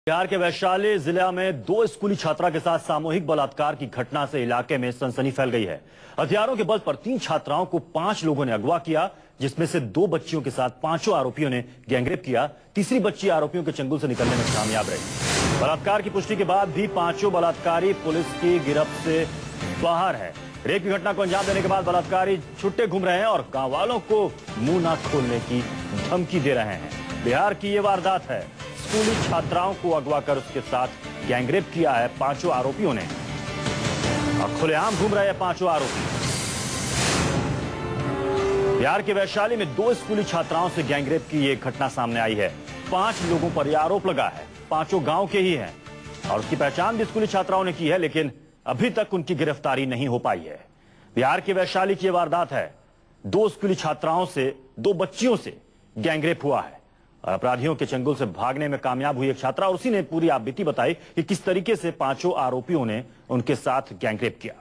बिहार के वैशाली जिले में दो स्कूली छात्रा के साथ सामूहिक बलात्कार की घटना से इलाके में सनसनी फैल गई है। हथियारों के बल पर 3 छात्राओं को 5 लोगों ने अगवा किया, जिसमें से 2 बच्चियों के साथ 5 आरोपियों ने गैंगरेप किया। तीसरी बच्ची आरोपियों के चंगुल से निकलने में कामयाब रही। बलात्कार की पुष्टि के बाद भी 5 बलात्कारी पुलिस की गिरफ्त से बाहर है। रेप की घटना को अंजाम देने के बाद बलात्कारी छुट्टे घूम रहे हैं और गांव वालों को मुंह न खोलने की धमकी दे रहे हैं। बिहार की ये वारदात है। स्कूली छात्राओं को अगवा कर उसके साथ गैंगरेप किया है 5 आरोपियों ने और खुलेआम घूम रहे हैं 5 आरोपी। बिहार के वैशाली में 2 स्कूली छात्राओं से गैंगरेप की ये घटना सामने आई है। 5 लोगों पर यह आरोप लगा है। 5 गांव के ही हैं और उसकी पहचान भी स्कूली छात्राओं ने की है, लेकिन अभी तक उनकी गिरफ्तारी नहीं हो पाई है। बिहार की वैशाली की वारदात है। 2 स्कूली छात्राओं से 2 बच्चियों से गैंगरेप हुआ है और अपराधियों के चंगुल से भागने में कामयाब हुई एक छात्रा और उसी ने पूरी आपबीती बताई कि किस तरीके से 5 आरोपियों ने उनके साथ गैंगरेप किया।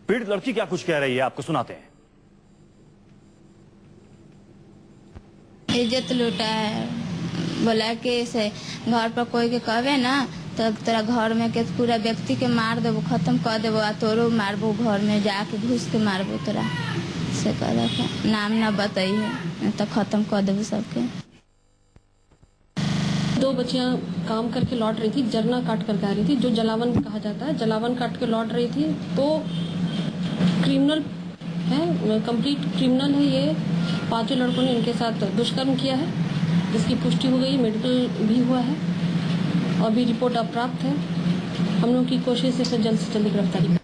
पीड़ित लड़की क्या कुछ कह रही है, आपको सुनाते हैं। इज्जत लूटा है, बोला कि से घर पर कोई के कहवे ना तो तेरा घर में के पूरा व्यक्ति के मार देबो, खत्म कर देबो, आ तोरो मारबो, घर में जाके घुस के मारबो तोरा से कह के नाम ना बताइए तो खत्म कर देबो सबके। 2 बच्चियां काम करके लौट रही थी, जरना काट कर आ रही थी, जो जलावन कहा जाता है। जलावन काट के लौट रही थी तो क्रिमिनल है, कंप्लीट क्रिमिनल है ये। 5 लड़कों ने इनके साथ दुष्कर्म किया है, जिसकी पुष्टि हो गई, मेडिकल भी हुआ है और अभी रिपोर्ट अप्राप्त है। हम लोग की कोशिश है जल्द से जल्द गिरफ्तारी।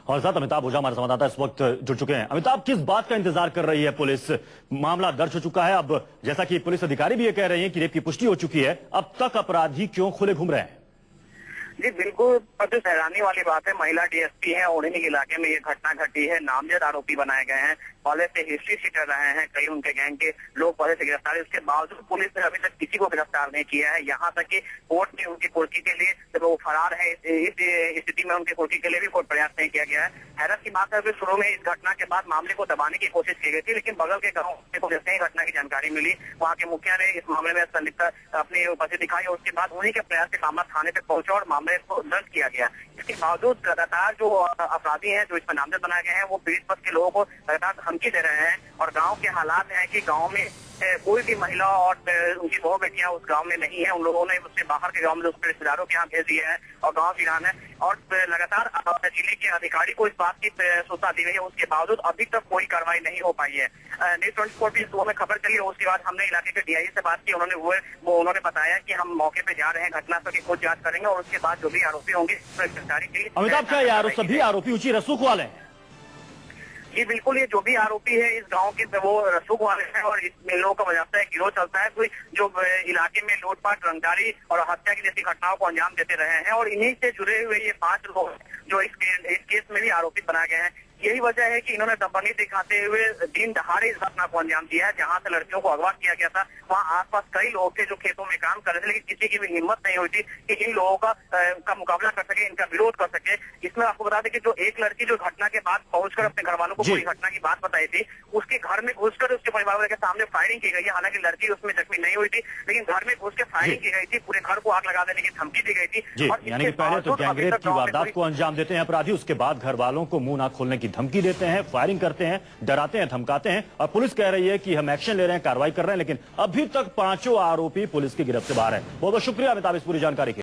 और साथ अमिताभ ओझा हमारे संवाददाता इस वक्त जुड़ चुके हैं। अमिताभ, किस बात का इंतजार कर रही है पुलिस? मामला दर्ज हो चुका है, अब जैसा कि पुलिस अधिकारी भी ये कह रहे हैं कि रेप की पुष्टि हो चुकी है, अब तक अपराधी क्यों खुले घूम रहे हैं? जी बिल्कुल, सबसे हैरानी वाली बात है, महिला डीएसपी है, ओढ़नी के इलाके में ये घटना घटी है। नामजद आरोपी बनाए गए हैं, पहले से हिस्ट्री शीटर रहे हैं, कई उनके गैंग के लोग पहले से गिरफ्तार है। उसके बावजूद पुलिस ने अभी तक किसी को गिरफ्तार नहीं किया है। यहाँ तक कि कोर्ट ने उनकी कुर्की के लिए, जब वो फरार है, इस स्थिति में उनकी कुर्की के लिए भी कोई प्रयास नहीं किया गया है। हैरत की बात है कि शुरू में इस घटना के बाद मामले को दबाने की कोशिश की गई थी, लेकिन बगल के गाँव को जैसे ही घटना की जानकारी मिली, वहाँ के मुखिया ने इस मामले में संलिप्तता अपनी उपस्थिति दिखाई और उसके बाद उन्हीं के प्रयास से मामला थाने तक पहुंचा और मामले को दर्ज किया गया। इसके बावजूद लगातार जो अपराधी हैं, जो इसमें नामजद बनाए गए हैं, वो पीड़ित पक्ष के लोगों को लगातार धमकी दे रहे हैं और गांव के हालात हैं कि गांव में कोई भी महिला और उनकी बहू बेटियां उस गांव में नहीं है। उन लोगों ने उससे बाहर के गांव में उसके रिश्तेदारों के यहाँ भेज दिए हैं और गांव वीरान है और लगातार जिले के अधिकारी को इस बात की सूचना दी गई है। उसके बावजूद अभी तक कोई कार्रवाई नहीं हो पाई है। न्यूज़ 24 भी सुबह में खबर चली और उसके बाद हमने इलाके के डीआई से बात की। उन्होंने बताया कि हम मौके पे जा रहे हैं, घटनास्थल की खुद जांच करेंगे और उसके बाद जो भी आरोपी होंगे गिरफ्तारी के लिए। अमिताभ, क्या सभी आरोपी ऊंची रसूख वाले हैं? जी बिल्कुल, ये जो भी आरोपी है इस गांव के वो रसूख वाले हैं और इन लोगों का वजह गिरोह चलता है, कोई जो इलाके में लूटपाट, रंगदारी और हत्या की जैसी घटनाओं को अंजाम देते रहे हैं और इन्हीं से जुड़े हुए ये 5 लोग जो इस केस में भी आरोपित बनाए गए हैं। यही वजह है कि इन्होंने दबंगी दिखाते हुए दिन दहाड़े इस घटना को अंजाम दिया है। जहां से लड़कियों को अगवा किया गया था, वहां आसपास कई लोग थे जो खेतों में काम कर रहे थे, लेकिन किसी की भी हिम्मत नहीं हुई थी कि इन लोगों का मुकाबला कर सके, इनका विरोध कर सके। इसमें आपको बता दें कि जो एक लड़की जो घटना के बाद पहुंचकर अपने घर वालों को पूरी घटना की बात बताई थी, उसके घर में घुसकर उसके परिवार वालों के सामने फायरिंग की गई है। हालांकि लड़की उसमें जख्मी नहीं हुई थी, लेकिन घर में घुस के फायरिंग की गई थी, पूरे घर को आग लगा देने की धमकी दी गई थी। और यानी कि पहले तो गैंगरेप की वारदात को अंजाम देते हैं अपराधी, उसके बाद घर वालों को मुंह ना खोलने की धमकी देते हैं, फायरिंग करते हैं, डराते हैं, धमकाते हैं और पुलिस कह रही है कि हम एक्शन ले रहे हैं, कार्रवाई कर रहे हैं, लेकिन अभी तक 5 आरोपी पुलिस की गिरफ्त से बाहर है। बहुत बहुत शुक्रिया अमिताभ इस पूरी जानकारी के लिए।